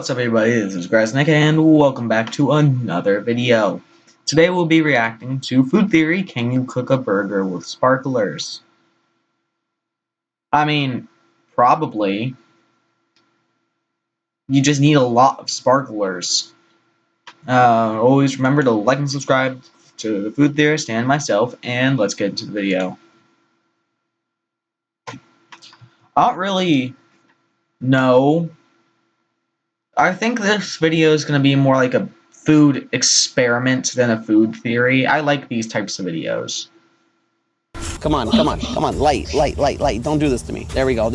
What's up everybody, this is Gresnick and welcome back to another video. Today we'll be reacting to Food Theory, Can You Cook a Burger with Sparklers? I mean, probably. You just need a lot of sparklers. Always remember to like and subscribe to the Food Theorist and myself, and let's get into the video. I don't really know. I think this video is going to be more like a food experiment than a food theory. I like these types of videos. Come on. Light. Don't do this to me. There we go.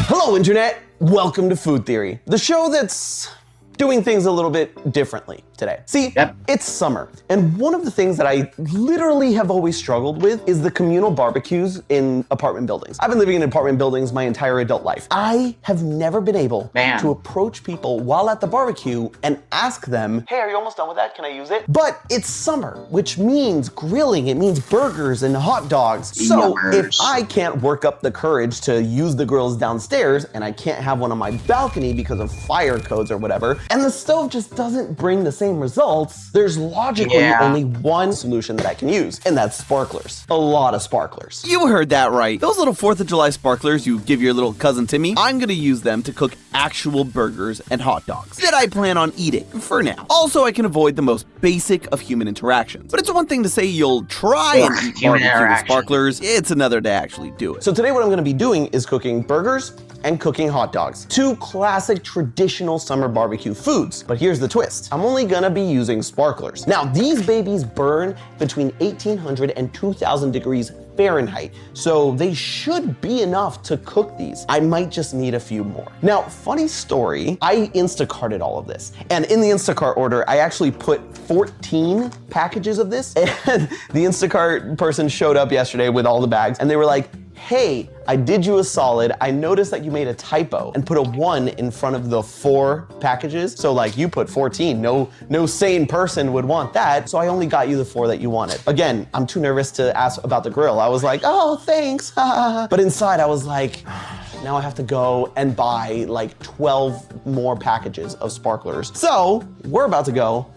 Hello, Internet. Welcome to Food Theory, the show that's doing things a little bit differently today. See, It's summer, and one of the things that I literally have always struggled with is the communal barbecues in apartment buildings. I've been living in apartment buildings my entire adult life. I have never been able to approach people while at the barbecue and ask them, hey, are you almost done with that? Can I use it? But it's summer, which means grilling. It means burgers and hot dogs. So if I can't work up the courage to use the grills downstairs, and I can't have one on my balcony because of fire codes or whatever, and the stove just doesn't bring the same results, there's logically only one solution that I can use, and that's sparklers. A lot of sparklers. You heard that right. Those little 4th of July sparklers you give your little cousin Timmy, I'm gonna use them to cook actual burgers and hot dogs that I plan on eating for now. Also, I can avoid the most basic of human interactions. But it's one thing to say you'll try and eat barbecue with sparklers, it's another to actually do it. So today what I'm gonna be doing is cooking burgers and cooking hot dogs. Two classic traditional summer barbecue foods. But here's the twist. I'm only gonna be using sparklers. Now, these babies burn between 1800 and 2000 degrees Fahrenheit, so they should be enough to cook these. I might just need a few more. Now, funny story, I Instacarted all of this. And in the Instacart order, I actually put 14 packages of this, and the Instacart person showed up yesterday with all the bags, and they were like, hey, I did you a solid. I noticed that you made a typo and put a 1 in front of the 4 packages. So like you put 14, no sane person would want that. So I only got you the 4 that you wanted. Again, I'm too nervous to ask about the grill. I was like, oh, thanks. But inside I was like, now I have to go and buy like 12 more packages of sparklers. So we're about to go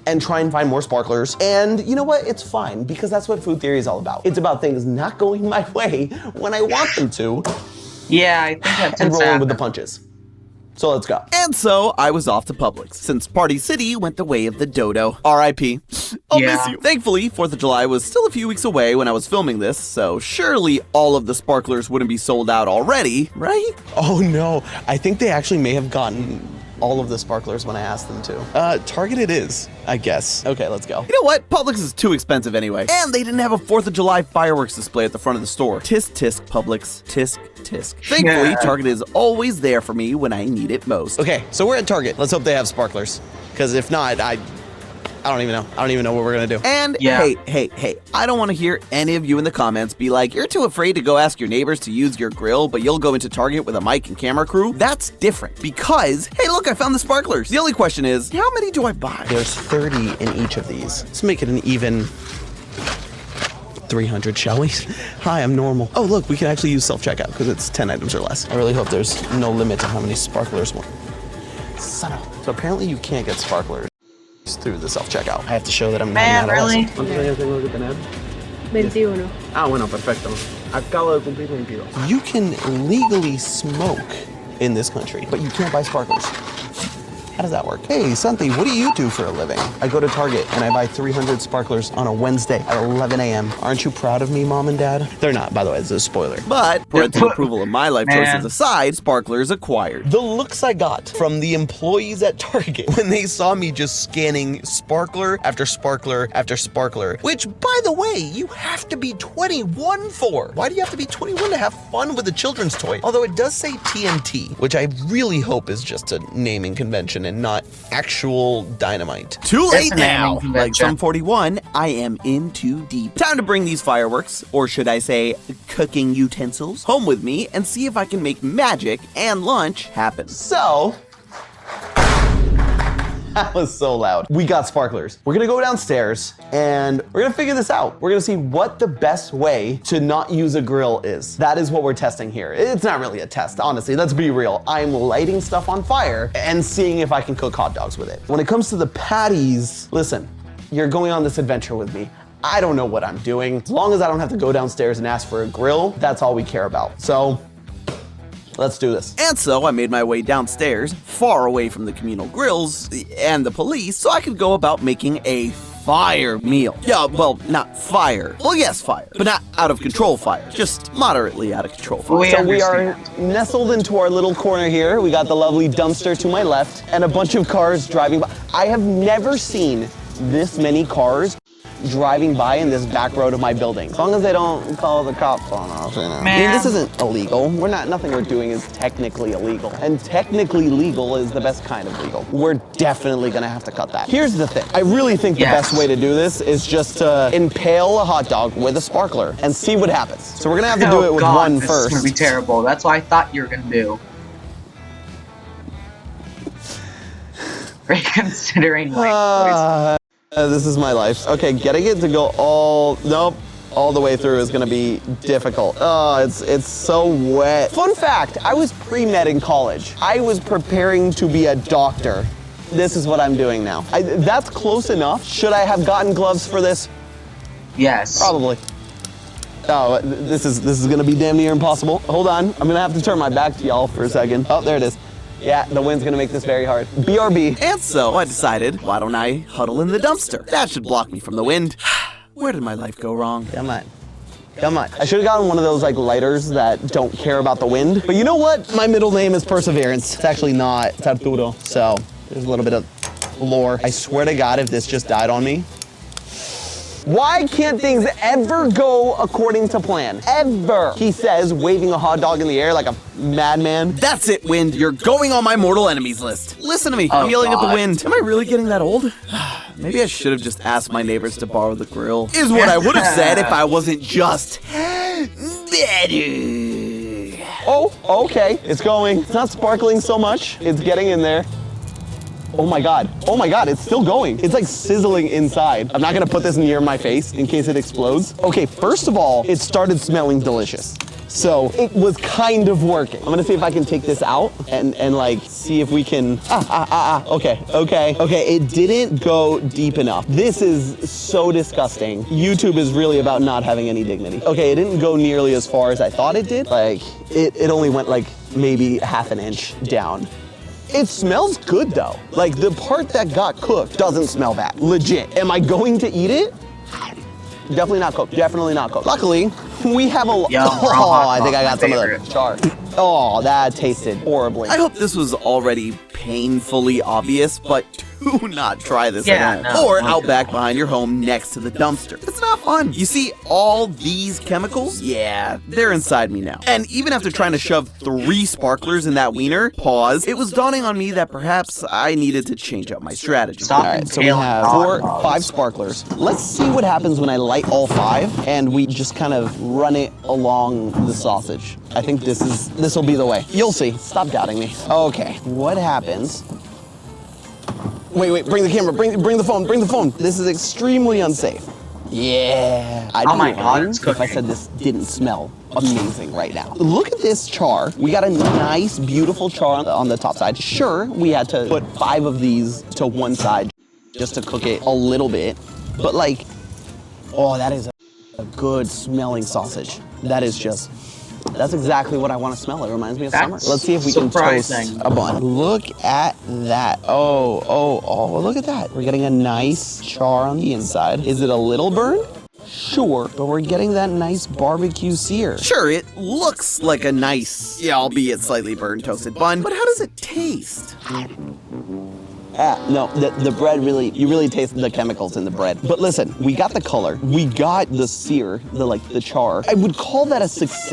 and try and find more sparklers. And you know what? It's fine, because that's what food theory is all about. It's about things not going my way when I want them to. Yeah, I think that's and rolling with the punches. So let's go. And so I was off to Publix, since Party City went the way of the dodo. R.I.P. I'll miss you. Thankfully, 4th of July was still a few weeks away when I was filming this, so surely all of the sparklers wouldn't be sold out already, right? Oh no, I think they actually may have gotten all of the sparklers when I asked them to. Target it is, I guess. Okay, let's go. You know what? Publix is too expensive anyway. And they didn't have a 4th of July fireworks display at the front of the store. Tisk, tisk, Publix. Tisk, tisk. Thankfully, Target is always there for me when I need it most. Okay, so we're at Target. Let's hope they have sparklers. Because if not, I don't even know. I don't even know what we're gonna do. And hey, I don't want to hear any of you in the comments be like, you're too afraid to go ask your neighbors to use your grill, but you'll go into Target with a mic and camera crew. That's different because, hey, look, I found the sparklers. The only question is, how many do I buy? There's 30 in each of these. Let's make it an even 300, shall we? Hi, I'm normal. Oh, look, we can actually use self-checkout because it's 10 items or less. I really hope there's no limit to how many sparklers. Son of. So apparently you can't get sparklers through the self-checkout. I have to show that I'm not really? ¿Cuántos años tengo que tener? 21. Ah, bueno, perfecto. Acabo de cumplir 22. You can legally smoke in this country, but you can't buy sparklers. How does that work? Hey, Santi, what do you do for a living? I go to Target and I buy 300 sparklers on a Wednesday at 11 a.m. Aren't you proud of me, Mom and Dad? They're not, by the way, it's a spoiler. But parental approval of my life choices aside, sparklers acquired. The looks I got from the employees at Target when they saw me just scanning sparkler after sparkler after sparkler, which, by the way, you have to be 21 for. Why do you have to be 21 to have fun with a children's toy? Although it does say TNT, which I really hope is just a naming convention and not actual dynamite. Too late now. Like Sum 41, I am in too deep. Time to bring these fireworks, or should I say cooking utensils, home with me and see if I can make magic and lunch happen. So, That was so loud. We got sparklers. We're gonna go downstairs and we're gonna figure this out. We're gonna see what the best way to not use a grill is. That is what we're testing here. It's not really a test, honestly. Let's be real. I'm lighting stuff on fire and seeing if I can cook hot dogs with it. When it comes to the patties, listen, you're going on this adventure with me. I don't know what I'm doing. As long as I don't have to go downstairs and ask for a grill, that's all we care about. So let's do this. And so I made my way downstairs, far away from the communal grills and the police, so I could go about making a fire meal. Yeah, well, not fire. Well, yes, fire, but not out of control fire. Just moderately out of control fire. So we are nestled into our little corner here. We got the lovely dumpster to my left and a bunch of cars driving by. I have never seen this many cars driving by in this back road of my building. As long as they don't call the cops on us, you know. I mean, this isn't illegal. Nothing we're doing is technically illegal. And technically legal is the best kind of legal. We're definitely gonna have to cut that. Here's the thing. I really think the best way to do this is just to impale a hot dog with a sparkler and see what happens. So we're gonna have to do it with one first. This is gonna be terrible. That's what I thought you were gonna do. Reconsidering my this is my life. Okay, getting it to go all the way through is gonna be difficult. Oh, it's so wet. Fun fact, I was pre-med in college. I was preparing to be a doctor. This is what I'm doing now. That's close enough. Should I have gotten gloves for this? Yes. Probably. Oh, this is gonna be damn near impossible. Hold on, I'm gonna have to turn my back to y'all for a second. Oh, there it is. Yeah, the wind's gonna make this very hard. BRB. And so I decided, why don't I huddle in the dumpster? That should block me from the wind. Where did my life go wrong? Come on. Come on. I should have gotten one of those like lighters that don't care about the wind. But you know what? My middle name is Perseverance. It's actually not. It's Arturo. So there's a little bit of lore. I swear to God, if this just died on me. Why can't things ever go according to plan? Ever. He says, waving a hot dog in the air like a madman. That's it, wind. You're going on my mortal enemies list. Listen to me. I'm yelling at the wind. Am I really getting that old? Maybe I should have just asked my neighbors to borrow the grill. Is what I would have said if I wasn't just better. Oh, okay. It's going. It's not sparkling so much. It's getting in there. Oh my God, it's still going. It's like sizzling inside. I'm not gonna put this near my face in case it explodes. Okay, first of all, it started smelling delicious. So it was kind of working. I'm gonna see if I can take this out and like see if we can, okay. It didn't go deep enough. This is so disgusting. YouTube is really about not having any dignity. Okay, it didn't go nearly as far as I thought it did. Like, it only went like maybe half an inch down. It smells good though. Like the part that got cooked doesn't smell bad. Legit. Am I going to eat it? Definitely not cooked. Definitely not cooked. Luckily, we have a I think I got some of the char. Oh, that tasted horribly. I hope this was already painfully obvious, but do not try this at home. Or out back behind your home next to the dumpster. It's not fun. You see all these chemicals? Yeah, they're inside me now. And even after trying to shove 3 sparklers in that wiener, it was dawning on me that perhaps I needed to change up my strategy. All right, so we have 5 sparklers. Let's see what happens when I light all 5 and we just kind of run it along the sausage. I think this will be the way. You'll see. Stop doubting me. Okay, what happens? Wait, bring the camera, bring the phone. This is extremely unsafe. Yeah. I'd be lying if I said this didn't smell amazing right now. Look at this char. We got a nice, beautiful char on the top side. Sure, we had to put 5 of these to one side just to cook it a little bit, but like, oh, that is a good smelling sausage. That's exactly what I want to smell. It reminds me of summer. Let's see if we can toast a bun. Look at that. Oh, look at that. We're getting a nice char on the inside. Is it a little burn? Sure, but we're getting that nice barbecue sear. Sure, it looks like a nice, albeit slightly burned toasted bun, but how does it taste? No, the bread you really taste the chemicals in the bread. But listen, we got the color, we got the sear, the char. I would call that a success.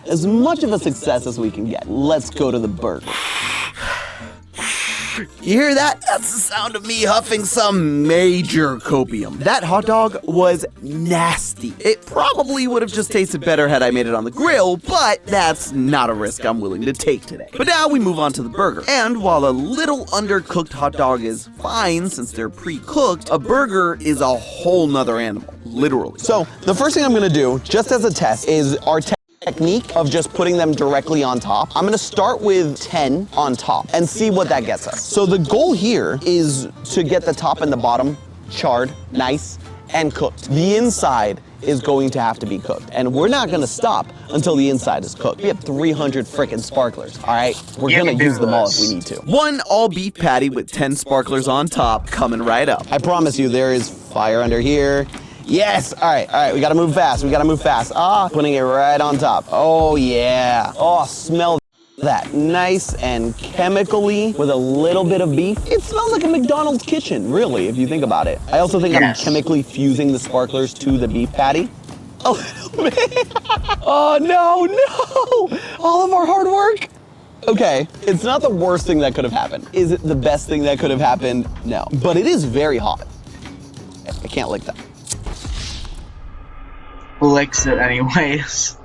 As much of a success as we can get. Let's go to the burger. You hear that? That's the sound of me huffing some major copium. That hot dog was nasty. It probably would have just tasted better had I made it on the grill, but that's not a risk I'm willing to take today. But now we move on to the burger. And while a little undercooked hot dog is fine since they're pre-cooked, a burger is a whole nother animal, literally. So the first thing I'm gonna do, just as a test, is our technique of just putting them directly on top. I'm gonna start with 10 on top and see what that gets us. So the goal here is to get the top and the bottom charred, nice, and cooked. The inside is going to have to be cooked, and we're not gonna stop until the inside is cooked. We have 300 frickin' sparklers, all right? We're gonna use them all if we need to. One all-beef patty with 10 sparklers on top coming right up. I promise you, there is fire under here. Yes, all right, we gotta move fast, putting it right on top. Oh yeah, oh, smell that. Nice and chemically with a little bit of beef. It smells like a McDonald's kitchen, really, if you think about it. I also think I'm chemically fusing the sparklers to the beef patty. Oh, man. Oh, no, all of our hard work. Okay, it's not the worst thing that could have happened. Is it the best thing that could have happened? No, but it is very hot. I can't lick that. Licks it anyways.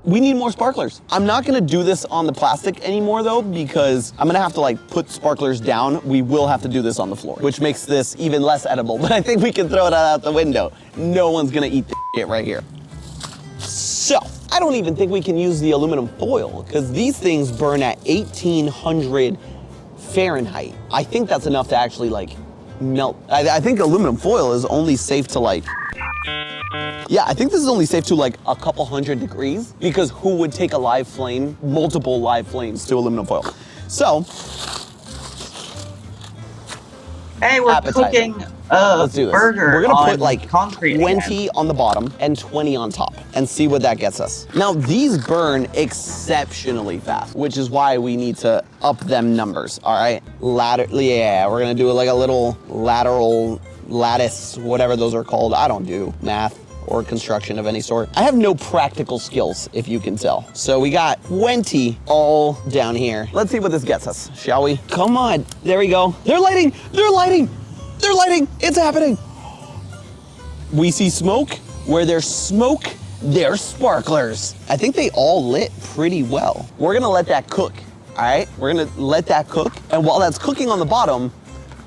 We need more sparklers. I'm not gonna do this on the plastic anymore though, because I'm gonna have to like put sparklers down. We will have to do this on the floor, which makes this even less edible, but I think we can throw it out the window. No one's gonna eat this shit right here. So, I don't even think we can use the aluminum foil because these things burn at 1800 Fahrenheit. I think that's enough to actually like melt. I think aluminum foil is only safe to like, yeah, I think this is only safe to like a couple hundred degrees because who would take a live flame, multiple live flames to aluminum foil? So, hey, we're cooking let's do this. Burger. We're gonna put on like concrete 20 on the bottom and 20 on top and see what that gets us. Now these burn exceptionally fast, which is why we need to up them numbers, all right? Yeah, we're gonna do like a little lateral lattice, whatever those are called. I don't do math or construction of any sort. I have no practical skills, if you can tell. So we got 20 all down here. Let's see what this gets us, shall we? Come on, there we go. They're lighting, they're lighting, they're lighting, it's happening. We see smoke. Where there's smoke, there's sparklers. I think they all lit pretty well. We're gonna let that cook, all right? We're gonna let that cook. And while that's cooking on the bottom,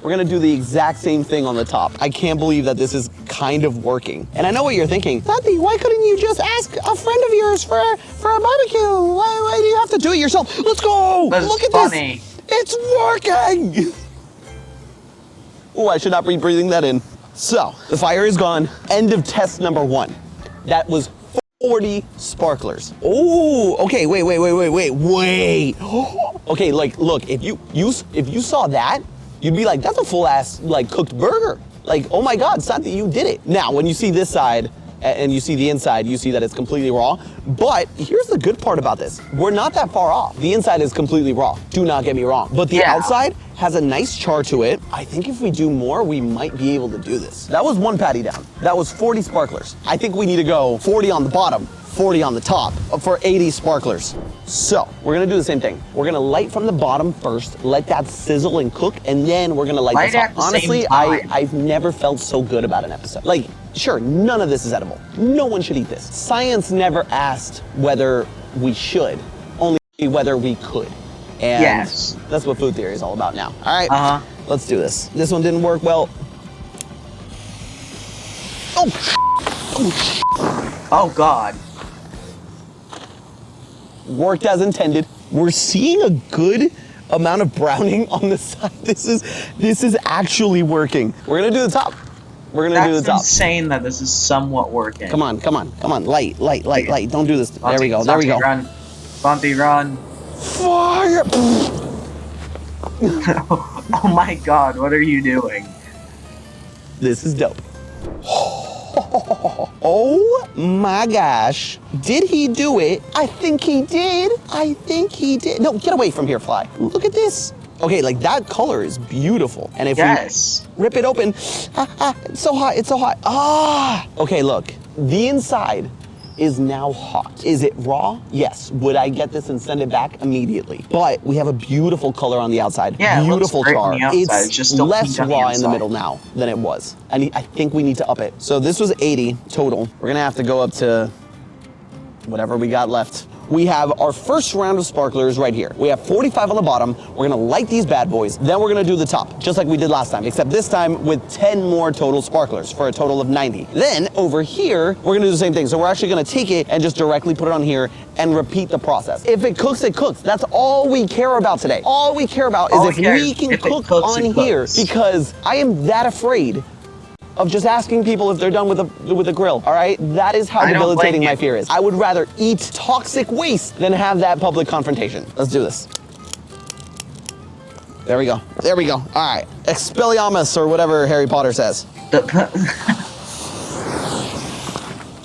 we're gonna do the exact same thing on the top. I can't believe that this is kind of working. And I know what you're thinking. Santi, why couldn't you just ask a friend of yours for a barbecue? Why do you have to do it yourself? Let's go! Look at this! It's working! Oh, I should not be breathing that in. So, the fire is gone. End of test number 1. That was 40 sparklers. Oh, okay, wait. Okay, like, look, if you saw that, you'd be like, that's a full ass, like, cooked burger. Like, oh my God, Santi, you did it. Now, when you see this side and you see the inside, you see that it's completely raw. But here's the good part about this. We're not that far off. The inside is completely raw. Do not get me wrong. But the outside has a nice char to it. I think if we do more, we might be able to do this. That was one patty down. That was 40 sparklers. I think we need to go 40 on the bottom, 40 on the top for 80 sparklers. So we're gonna do the same thing. We're gonna light from the bottom first, let that sizzle and cook, and then we're gonna light the top. Honestly, I've never felt so good about an episode. Like, sure, none of this is edible. No one should eat this. Science never asked whether we should, only whether we could. And that's what food theory is all about now. All right, let's do this. This one didn't work well. Oh God. Worked as intended. We're seeing a good amount of browning on the side. This is actually working. We're gonna do the top. We're gonna do the top. That's insane that this is somewhat working. Come on. Light. Don't do this. There we go. Run. Bumpy, run. Fire! Oh my God, what are you doing? This is dope. Oh my gosh. Did he do it? I think he did. No, get away from here, fly. Look at this. Okay, like that color is beautiful. And if we rip it open, it's so hot. Okay, look, the inside is now hot. Is it raw? Yes. Would I get this and send it back immediately? But we have a beautiful color on the outside. Yeah, it looks beautiful great char. on the outside. It's just still less pink on the raw in the inside. middle now than it was. And I think we need to up it. So this was 80 total. We're gonna have to go up to whatever we got left. We have our first round of sparklers right here. We have 45 on the bottom. We're gonna light these bad boys. Then we're gonna do the top, just like we did last time, except this time with 10 more total sparklers for a total of 90. Then over here, we're gonna do the same thing. So we're actually gonna take it and just directly put it on here and repeat the process. If it cooks, it cooks. That's all we care about today. All we care about is if we can cook on here, because I am that afraid of just asking people if they're done with the grill, all right? That is how debilitating my fear is. I would rather eat toxic waste than have that public confrontation. Let's do this. There we go. There we go. All right. Expelliarmus, or whatever Harry Potter says.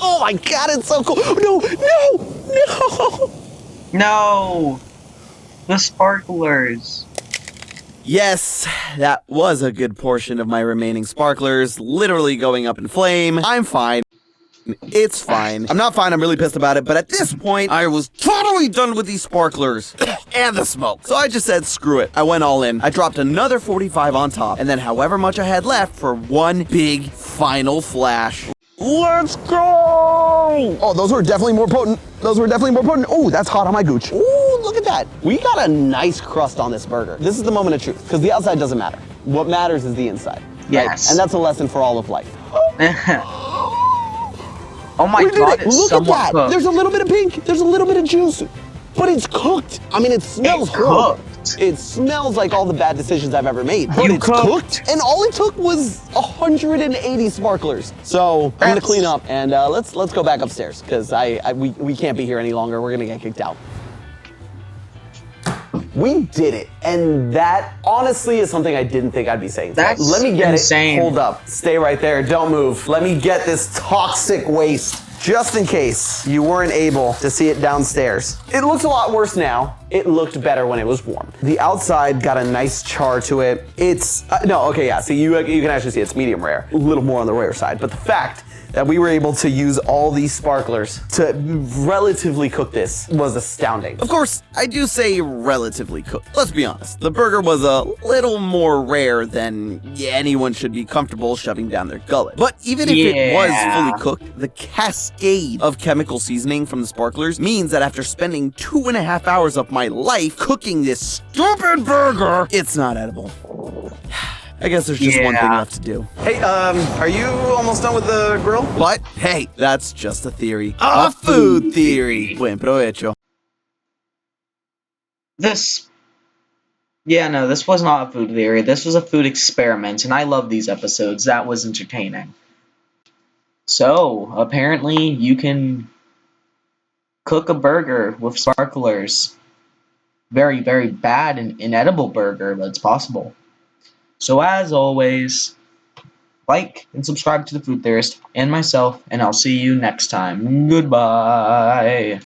Oh my God, it's so cool. No, no, no. No! The sparklers. Yes, that was a good portion of my remaining sparklers, literally going up in flame. I'm fine. It's fine. I'm not fine, I'm really pissed about it, but at this point, I was totally done with these sparklers. And the smoke. So I just said, screw it. I went all in. I dropped another 45 on top, and then however much I had left for one big final flash. Let's go! Oh, those were definitely more potent. Those were definitely more potent. Oh, that's hot on my gooch. Ooh, look at that. We got a nice crust on this burger. This is the moment of truth, because the outside doesn't matter. What matters is the inside. Yes. Right? And that's a lesson for all of life. Oh my God, it's look at somewhat that. cooked. There's a little bit of pink. There's a little bit of juice. But it's cooked. I mean, it smells horrible. Cooked. It smells like all the bad decisions I've ever made. But You it's cooked. And all it took was 180 sparklers. So I'm gonna clean up and let's go back upstairs, because we can't be here any longer. We're gonna get kicked out. We did it, and that honestly is something I didn't think I'd be saying. That's Let me get insane. it. Hold up. Stay right there. Don't move. Let me get this toxic waste. Just in case you weren't able to see it downstairs. It looks a lot worse now. It looked better when it was warm. The outside got a nice char to it. It's, no, okay, yeah, see, you can actually see it's medium rare. A little more on the rare side, but the fact that we were able to use all these sparklers to relatively cook this was astounding. Of course, I do say relatively cooked. Let's be honest, the burger was a little more rare than anyone should be comfortable shoving down their gullet. But even if it was fully cooked, the cascade of chemical seasoning from the sparklers means that after spending 2.5 hours of my life cooking this stupid burger, it's not edible. I guess there's just one thing left to do. Hey, are you almost done with the grill? But hey, that's just a theory. A food theory. Buen provecho. This was not a food theory. This was a food experiment, and I love these episodes. That was entertaining. So, apparently, you can cook a burger with sparklers. Very, very bad and inedible burger, but it's possible. So, as always, like and subscribe to The Food Theorist and myself, and I'll see you next time. Goodbye.